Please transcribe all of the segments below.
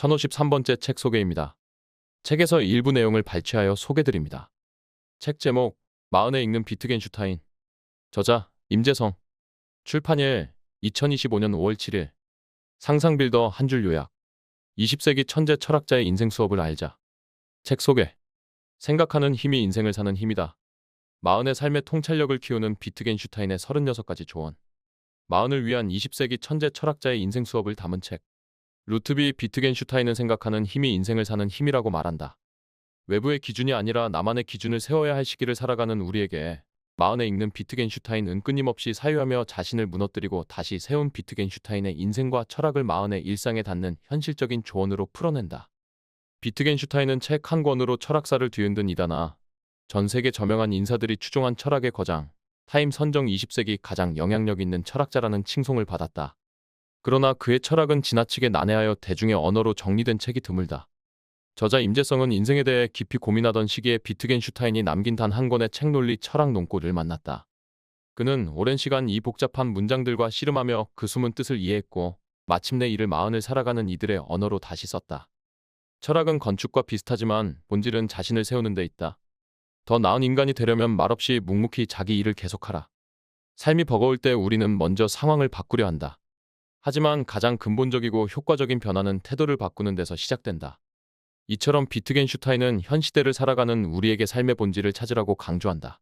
1053번째 책 소개입니다. 책에서 일부 내용을 발췌하여 소개드립니다. 책 제목, 마흔에 읽는 비트겐슈타인. 저자, 임재성. 출판일, 2025년 5월 7일. 상상빌더 한 줄 요약. 20세기 천재 철학자의 인생 수업을 알자. 책 소개. 생각하는 힘이 인생을 사는 힘이다. 마흔의 삶의 통찰력을 키우는 비트겐슈타인의 36가지 조언. 마흔을 위한 20세기 천재 철학자의 인생 수업을 담은 책. 루트비 비트겐슈타인은 생각하는 힘이 인생을 사는 힘이라고 말한다. 외부의 기준이 아니라 나만의 기준을 세워야 할 시기를 살아가는 우리에게 마흔에 읽는 비트겐슈타인은 끊임없이 사유하며 자신을 무너뜨리고 다시 세운 비트겐슈타인의 인생과 철학을 마흔의 일상에 닿는 현실적인 조언으로 풀어낸다. 비트겐슈타인은 책 한 권으로 철학사를 뒤흔든 이다나 전 세계 저명한 인사들이 추종한 철학의 거장, 타임 선정 20세기 가장 영향력 있는 철학자라는 칭송을 받았다. 그러나 그의 철학은 지나치게 난해하여 대중의 언어로 정리된 책이 드물다. 저자 임재성은 인생에 대해 깊이 고민하던 시기에 비트겐슈타인이 남긴 단 한 권의 책 논리 철학 논고를 만났다. 그는 오랜 시간 이 복잡한 문장들과 씨름하며 그 숨은 뜻을 이해했고 마침내 이를 마흔을 살아가는 이들의 언어로 다시 썼다. 철학은 건축과 비슷하지만 본질은 자신을 세우는 데 있다. 더 나은 인간이 되려면 말없이 묵묵히 자기 일을 계속하라. 삶이 버거울 때 우리는 먼저 상황을 바꾸려 한다. 하지만 가장 근본적이고 효과적인 변화는 태도를 바꾸는 데서 시작된다. 이처럼 비트겐슈타인은 현 시대를 살아가는 우리에게 삶의 본질을 찾으라고 강조한다.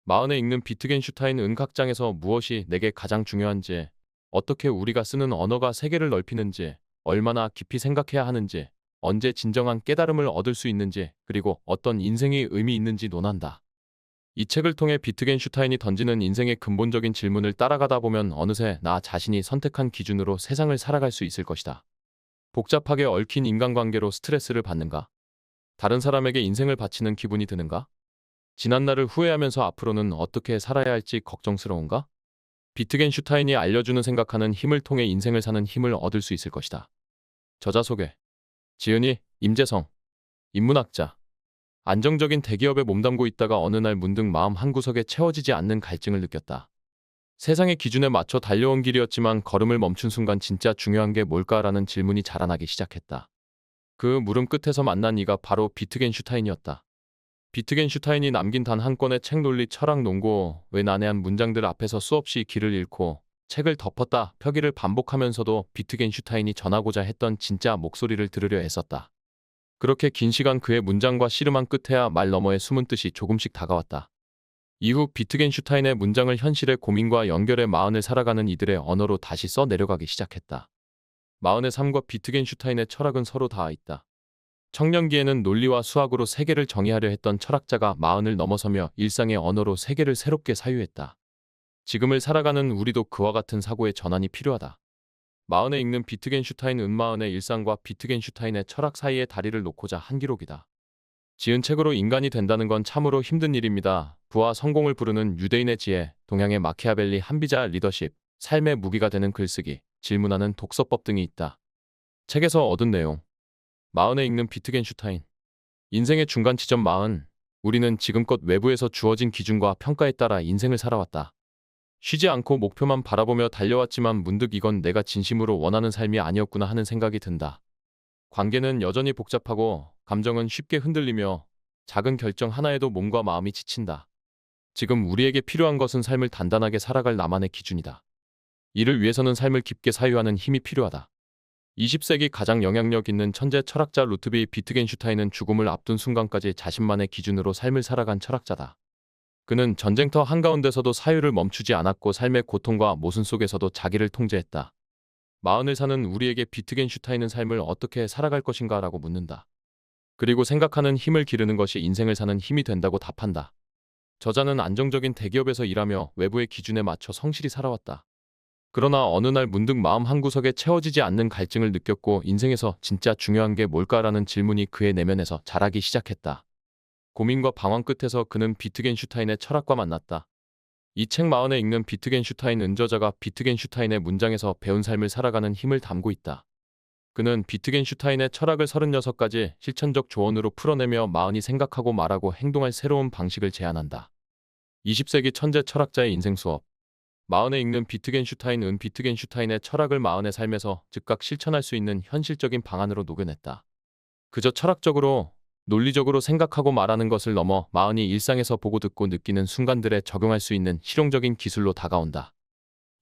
마흔에 읽는 비트겐슈타인 은각장에서 무엇이 내게 가장 중요한지, 어떻게 우리가 쓰는 언어가 세계를 넓히는지, 얼마나 깊이 생각해야 하는지, 언제 진정한 깨달음을 얻을 수 있는지, 그리고 어떤 인생이 의미 있는지 논한다. 이 책을 통해 비트겐슈타인이 던지는 인생의 근본적인 질문을 따라가다 보면 어느새 나 자신이 선택한 기준으로 세상을 살아갈 수 있을 것이다. 복잡하게 얽힌 인간관계로 스트레스를 받는가? 다른 사람에게 인생을 바치는 기분이 드는가? 지난 날을 후회하면서 앞으로는 어떻게 살아야 할지 걱정스러운가? 비트겐슈타인이 알려주는 생각하는 힘을 통해 인생을 사는 힘을 얻을 수 있을 것이다. 저자 소개. 지은이, 임재성. 인문학자. 안정적인 대기업에 몸담고 있다가 어느 날 문득 마음 한구석에 채워지지 않는 갈증을 느꼈다. 세상의 기준에 맞춰 달려온 길이었지만 걸음을 멈춘 순간 진짜 중요한 게 뭘까라는 질문이 자라나기 시작했다. 그 물음 끝에서 만난 이가 바로 비트겐슈타인이었다. 비트겐슈타인이 남긴 단 한 권의 책 논리 철학 논고 외 난해한 문장들 앞에서 수없이 길을 잃고 책을 덮었다 펴기를 반복하면서도 비트겐슈타인이 전하고자 했던 진짜 목소리를 들으려 애썼다. 그렇게 긴 시간 그의 문장과 씨름한 끝에야 말 너머의 숨은 뜻이 조금씩 다가왔다. 이후 비트겐슈타인의 문장을 현실의 고민과 연결해 마흔을 살아가는 이들의 언어로 다시 써 내려가기 시작했다. 마흔의 삶과 비트겐슈타인의 철학은 서로 닿아 있다. 청년기에는 논리와 수학으로 세계를 정의하려 했던 철학자가 마흔을 넘어서며 일상의 언어로 세계를 새롭게 사유했다. 지금을 살아가는 우리도 그와 같은 사고의 전환이 필요하다. 마흔에 읽는 비트겐슈타인 은마흔의 일상과 비트겐슈타인의 철학 사이의 다리를 놓고자 한 기록이다. 지은 책으로 인간이 된다는 건 참으로 힘든 일입니다. 부와 성공을 부르는 유대인의 지혜, 동양의 마키아벨리 한비자 리더십, 삶의 무기가 되는 글쓰기, 질문하는 독서법 등이 있다. 책에서 얻은 내용. 마흔에 읽는 비트겐슈타인. 인생의 중간 지점 마흔. 우리는 지금껏 외부에서 주어진 기준과 평가에 따라 인생을 살아왔다. 쉬지 않고 목표만 바라보며 달려왔지만 문득 이건 내가 진심으로 원하는 삶이 아니었구나 하는 생각이 든다. 관계는 여전히 복잡하고 감정은 쉽게 흔들리며 작은 결정 하나에도 몸과 마음이 지친다. 지금 우리에게 필요한 것은 삶을 단단하게 살아갈 나만의 기준이다. 이를 위해서는 삶을 깊게 사유하는 힘이 필요하다. 20세기 가장 영향력 있는 천재 철학자 루트비 비트겐슈타인은 죽음을 앞둔 순간까지 자신만의 기준으로 삶을 살아간 철학자다. 그는 전쟁터 한가운데서도 사유를 멈추지 않았고 삶의 고통과 모순 속에서도 자기를 통제했다. 마흔을 사는 우리에게 비트겐슈타인은 삶을 어떻게 살아갈 것인가 라고 묻는다. 그리고 생각하는 힘을 기르는 것이 인생을 사는 힘이 된다고 답한다. 저자는 안정적인 대기업에서 일하며 외부의 기준에 맞춰 성실히 살아왔다. 그러나 어느 날 문득 마음 한구석에 채워지지 않는 갈증을 느꼈고 인생에서 진짜 중요한 게 뭘까라는 질문이 그의 내면에서 자라기 시작했다. 고민과 방황 끝에서 그는 비트겐슈타인의 철학과 만났다. 이 책 마흔에 읽는 비트겐슈타인 은저자가 비트겐슈타인의 문장에서 배운 삶을 살아가는 힘을 담고 있다. 그는 비트겐슈타인의 철학을 36가지 실천적 조언으로 풀어내며 마흔이 생각하고 말하고 행동할 새로운 방식을 제안한다. 20세기 천재 철학자의 인생 수업. 마흔에 읽는 비트겐슈타인은 비트겐슈타인의 철학을 마흔의 삶에서 즉각 실천할 수 있는 현실적인 방안으로 녹여냈다. 그저 철학적으로, 논리적으로 생각하고 말하는 것을 넘어 마흔이 일상에서 보고 듣고 느끼는 순간들에 적용할 수 있는 실용적인 기술로 다가온다.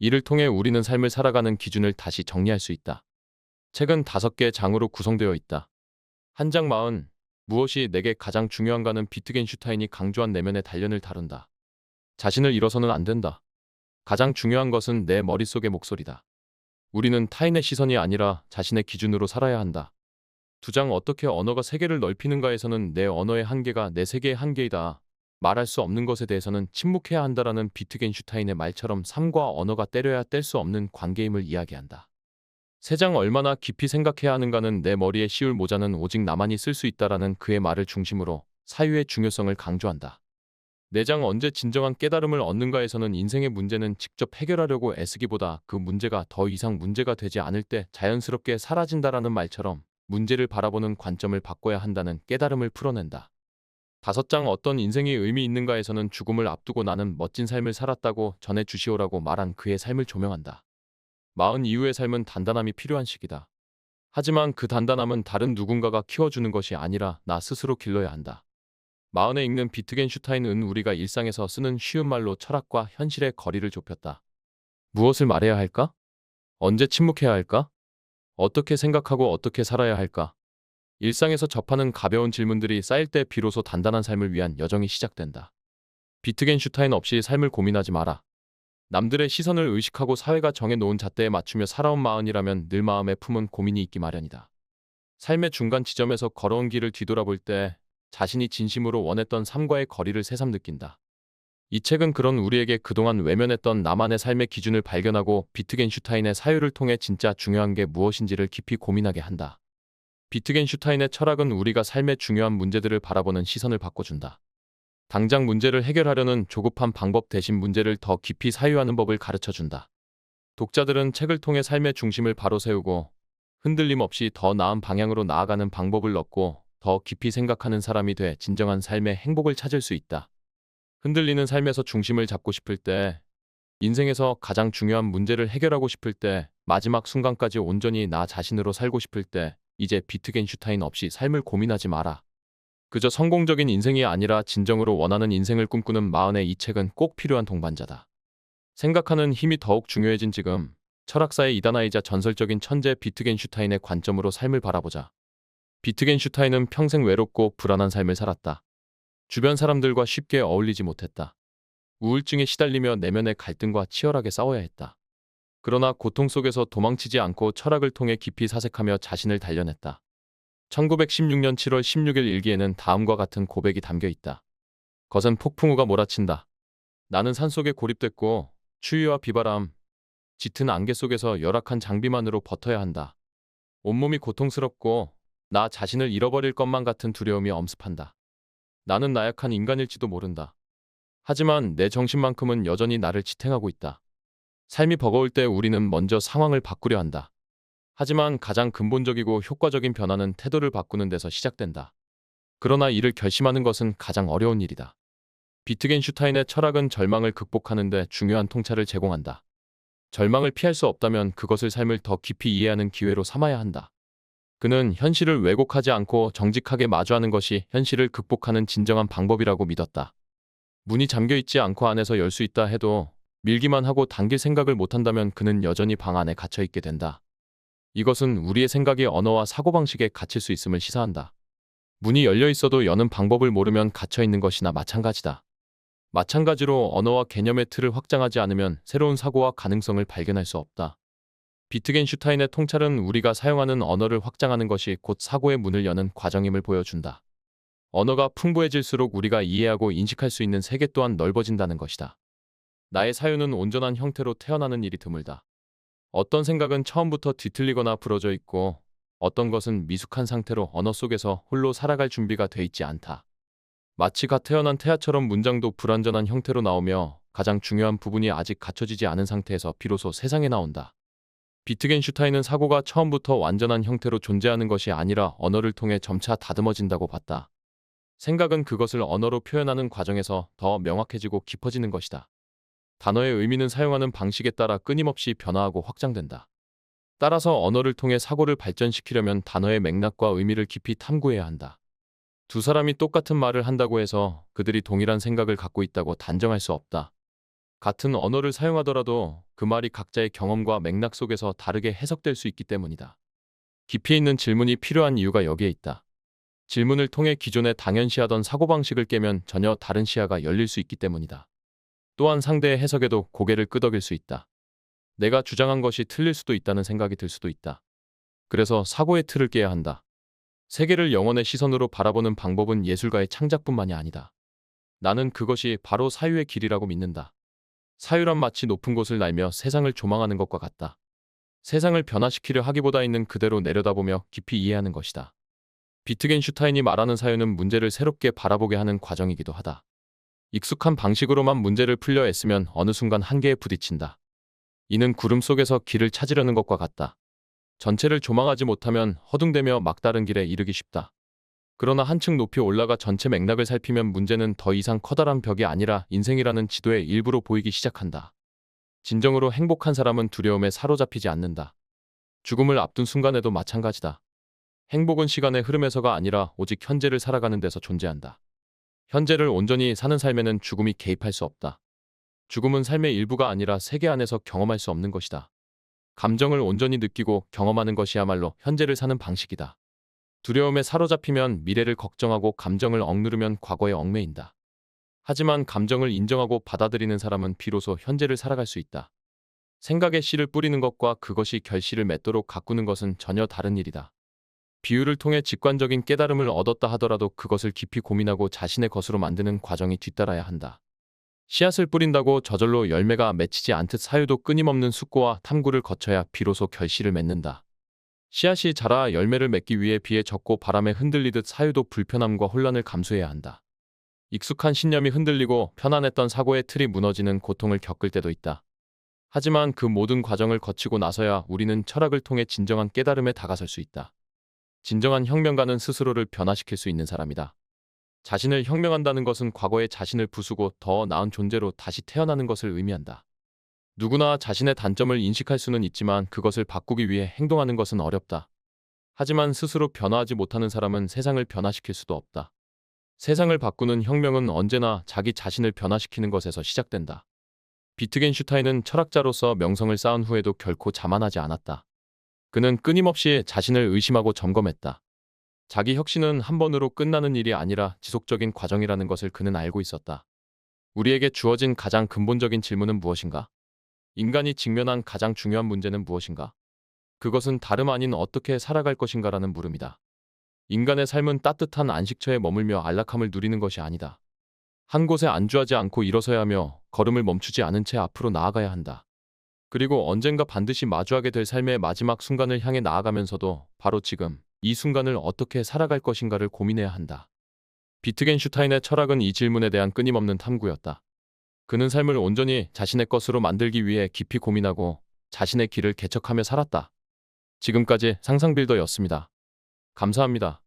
이를 통해 우리는 삶을 살아가는 기준을 다시 정리할 수 있다. 책은 5개 장으로 구성되어 있다. 한 장 마흔, 무엇이 내게 가장 중요한가는 비트겐슈타인이 강조한 내면의 단련을 다룬다. 자신을 잃어서는 안 된다. 가장 중요한 것은 내 머릿속의 목소리다. 우리는 타인의 시선이 아니라 자신의 기준으로 살아야 한다. 2장 어떻게 언어가 세계를 넓히는가에서는 내 언어의 한계가 내 세계의 한계이다. 말할 수 없는 것에 대해서는 침묵해야 한다라는 비트겐슈타인의 말처럼 삶과 언어가 때려야 뗄 수 없는 관계임을 이야기한다. 3장 얼마나 깊이 생각해야 하는가는 내 머리에 씌울 모자는 오직 나만이 쓸 수 있다라는 그의 말을 중심으로 사유의 중요성을 강조한다. 4장 언제 진정한 깨달음을 얻는가에서는 인생의 문제는 직접 해결하려고 애쓰기보다 그 문제가 더 이상 문제가 되지 않을 때 자연스럽게 사라진다라는 말처럼 문제를 바라보는 관점을 바꿔야 한다는 깨달음을 풀어낸다. 5장 어떤 인생이 의미 있는가에서는 죽음을 앞두고 나는 멋진 삶을 살았다고 전해 주시오라고 말한 그의 삶을 조명한다. 마흔 이후의 삶은 단단함이 필요한 시기다. 하지만 그 단단함은 다른 누군가가 키워주는 것이 아니라 나 스스로 길러야 한다. 마흔에 읽는 비트겐슈타인은 우리가 일상에서 쓰는 쉬운 말로 철학과 현실의 거리를 좁혔다. 무엇을 말해야 할까? 언제 침묵해야 할까? 어떻게 생각하고 어떻게 살아야 할까? 일상에서 접하는 가벼운 질문들이 쌓일 때 비로소 단단한 삶을 위한 여정이 시작된다. 비트겐슈타인 없이 삶을 고민하지 마라. 남들의 시선을 의식하고 사회가 정해놓은 잣대에 맞추며 살아온 마흔이라면 늘 마음에 품은 고민이 있기 마련이다. 삶의 중간 지점에서 걸어온 길을 뒤돌아볼 때 자신이 진심으로 원했던 삶과의 거리를 새삼 느낀다. 이 책은 그런 우리에게 그동안 외면했던 나만의 삶의 기준을 발견하고 비트겐슈타인의 사유를 통해 진짜 중요한 게 무엇인지를 깊이 고민하게 한다. 비트겐슈타인의 철학은 우리가 삶의 중요한 문제들을 바라보는 시선을 바꿔준다. 당장 문제를 해결하려는 조급한 방법 대신 문제를 더 깊이 사유하는 법을 가르쳐준다. 독자들은 책을 통해 삶의 중심을 바로 세우고 흔들림 없이 더 나은 방향으로 나아가는 방법을 얻고 더 깊이 생각하는 사람이 돼 진정한 삶의 행복을 찾을 수 있다. 흔들리는 삶에서 중심을 잡고 싶을 때, 인생에서 가장 중요한 문제를 해결하고 싶을 때, 마지막 순간까지 온전히 나 자신으로 살고 싶을 때, 이제 비트겐슈타인 없이 삶을 고민하지 마라. 그저 성공적인 인생이 아니라 진정으로 원하는 인생을 꿈꾸는 마흔의 이 책은 꼭 필요한 동반자다. 생각하는 힘이 더욱 중요해진 지금, 철학사의 이단아이자 전설적인 천재 비트겐슈타인의 관점으로 삶을 바라보자. 비트겐슈타인은 평생 외롭고 불안한 삶을 살았다. 주변 사람들과 쉽게 어울리지 못했다. 우울증에 시달리며 내면의 갈등과 치열하게 싸워야 했다. 그러나 고통 속에서 도망치지 않고 철학을 통해 깊이 사색하며 자신을 단련했다. 1916년 7월 16일 일기에는 다음과 같은 고백이 담겨 있다. 거센 폭풍우가 몰아친다. 나는 산속에 고립됐고 추위와 비바람, 짙은 안개 속에서 열악한 장비만으로 버텨야 한다. 온몸이 고통스럽고 나 자신을 잃어버릴 것만 같은 두려움이 엄습한다. 나는 나약한 인간일지도 모른다. 하지만 내 정신만큼은 여전히 나를 지탱하고 있다. 삶이 버거울 때 우리는 먼저 상황을 바꾸려 한다. 하지만 가장 근본적이고 효과적인 변화는 태도를 바꾸는 데서 시작된다. 그러나 이를 결심하는 것은 가장 어려운 일이다. 비트겐슈타인의 철학은 절망을 극복하는 데 중요한 통찰을 제공한다. 절망을 피할 수 없다면 그것을 삶을 더 깊이 이해하는 기회로 삼아야 한다. 그는 현실을 왜곡하지 않고 정직하게 마주하는 것이 현실을 극복하는 진정한 방법이라고 믿었다. 문이 잠겨있지 않고 안에서 열 수 있다 해도 밀기만 하고 당길 생각을 못한다면 그는 여전히 방 안에 갇혀있게 된다. 이것은 우리의 생각이 언어와 사고방식에 갇힐 수 있음을 시사한다. 문이 열려 있어도 여는 방법을 모르면 갇혀있는 것이나 마찬가지다. 마찬가지로 언어와 개념의 틀을 확장하지 않으면 새로운 사고와 가능성을 발견할 수 없다. 비트겐슈타인의 통찰은 우리가 사용하는 언어를 확장하는 것이 곧 사고의 문을 여는 과정임을 보여준다. 언어가 풍부해질수록 우리가 이해하고 인식할 수 있는 세계 또한 넓어진다는 것이다. 나의 사유는 온전한 형태로 태어나는 일이 드물다. 어떤 생각은 처음부터 뒤틀리거나 부러져 있고 어떤 것은 미숙한 상태로 언어 속에서 홀로 살아갈 준비가 돼 있지 않다. 마치 갓 태어난 태아처럼 문장도 불완전한 형태로 나오며 가장 중요한 부분이 아직 갖춰지지 않은 상태에서 비로소 세상에 나온다. 비트겐슈타인은 사고가 처음부터 완전한 형태로 존재하는 것이 아니라 언어를 통해 점차 다듬어진다고 봤다. 생각은 그것을 언어로 표현하는 과정에서 더 명확해지고 깊어지는 것이다. 단어의 의미는 사용하는 방식에 따라 끊임없이 변화하고 확장된다. 따라서 언어를 통해 사고를 발전시키려면 단어의 맥락과 의미를 깊이 탐구해야 한다. 두 사람이 똑같은 말을 한다고 해서 그들이 동일한 생각을 갖고 있다고 단정할 수 없다. 같은 언어를 사용하더라도 그 말이 각자의 경험과 맥락 속에서 다르게 해석될 수 있기 때문이다. 깊이 있는 질문이 필요한 이유가 여기에 있다. 질문을 통해 기존에 당연시하던 사고방식을 깨면 전혀 다른 시야가 열릴 수 있기 때문이다. 또한 상대의 해석에도 고개를 끄덕일 수 있다. 내가 주장한 것이 틀릴 수도 있다는 생각이 들 수도 있다. 그래서 사고의 틀을 깨야 한다. 세계를 영혼의 시선으로 바라보는 방법은 예술가의 창작뿐만이 아니다. 나는 그것이 바로 사유의 길이라고 믿는다. 사유란 마치 높은 곳을 날며 세상을 조망하는 것과 같다. 세상을 변화시키려 하기보다 있는 그대로 내려다보며 깊이 이해하는 것이다. 비트겐슈타인이 말하는 사유는 문제를 새롭게 바라보게 하는 과정이기도 하다. 익숙한 방식으로만 문제를 풀려 애쓰면 어느 순간 한계에 부딪힌다. 이는 구름 속에서 길을 찾으려는 것과 같다. 전체를 조망하지 못하면 허둥대며 막다른 길에 이르기 쉽다. 그러나 한층 높이 올라가 전체 맥락을 살피면 문제는 더 이상 커다란 벽이 아니라 인생이라는 지도의 일부로 보이기 시작한다. 진정으로 행복한 사람은 두려움에 사로잡히지 않는다. 죽음을 앞둔 순간에도 마찬가지다. 행복은 시간의 흐름에서가 아니라 오직 현재를 살아가는 데서 존재한다. 현재를 온전히 사는 삶에는 죽음이 개입할 수 없다. 죽음은 삶의 일부가 아니라 세계 안에서 경험할 수 없는 것이다. 감정을 온전히 느끼고 경험하는 것이야말로 현재를 사는 방식이다. 두려움에 사로잡히면 미래를 걱정하고 감정을 억누르면 과거에 얽매인다. 하지만 감정을 인정하고 받아들이는 사람은 비로소 현재를 살아갈 수 있다. 생각에 씨를 뿌리는 것과 그것이 결실을 맺도록 가꾸는 것은 전혀 다른 일이다. 비유를 통해 직관적인 깨달음을 얻었다 하더라도 그것을 깊이 고민하고 자신의 것으로 만드는 과정이 뒤따라야 한다. 씨앗을 뿌린다고 저절로 열매가 맺히지 않듯 사유도 끊임없는 숙고와 탐구를 거쳐야 비로소 결실을 맺는다. 씨앗이 자라 열매를 맺기 위해 비에 젖고 바람에 흔들리듯 사유도 불편함과 혼란을 감수해야 한다. 익숙한 신념이 흔들리고 편안했던 사고의 틀이 무너지는 고통을 겪을 때도 있다. 하지만 그 모든 과정을 거치고 나서야 우리는 철학을 통해 진정한 깨달음에 다가설 수 있다. 진정한 혁명가는 스스로를 변화시킬 수 있는 사람이다. 자신을 혁명한다는 것은 과거의 자신을 부수고 더 나은 존재로 다시 태어나는 것을 의미한다. 누구나 자신의 단점을 인식할 수는 있지만 그것을 바꾸기 위해 행동하는 것은 어렵다. 하지만 스스로 변화하지 못하는 사람은 세상을 변화시킬 수도 없다. 세상을 바꾸는 혁명은 언제나 자기 자신을 변화시키는 것에서 시작된다. 비트겐슈타인은 철학자로서 명성을 쌓은 후에도 결코 자만하지 않았다. 그는 끊임없이 자신을 의심하고 점검했다. 자기 혁신은 한 번으로 끝나는 일이 아니라 지속적인 과정이라는 것을 그는 알고 있었다. 우리에게 주어진 가장 근본적인 질문은 무엇인가? 인간이 직면한 가장 중요한 문제는 무엇인가? 그것은 다름 아닌 어떻게 살아갈 것인가라는 물음이다. 인간의 삶은 따뜻한 안식처에 머물며 안락함을 누리는 것이 아니다. 한 곳에 안주하지 않고 일어서야 하며 걸음을 멈추지 않은 채 앞으로 나아가야 한다. 그리고 언젠가 반드시 마주하게 될 삶의 마지막 순간을 향해 나아가면서도 바로 지금 이 순간을 어떻게 살아갈 것인가를 고민해야 한다. 비트겐슈타인의 철학은 이 질문에 대한 끊임없는 탐구였다. 그는 삶을 온전히 자신의 것으로 만들기 위해 깊이 고민하고 자신의 길을 개척하며 살았다. 지금까지 상상빌더였습니다. 감사합니다.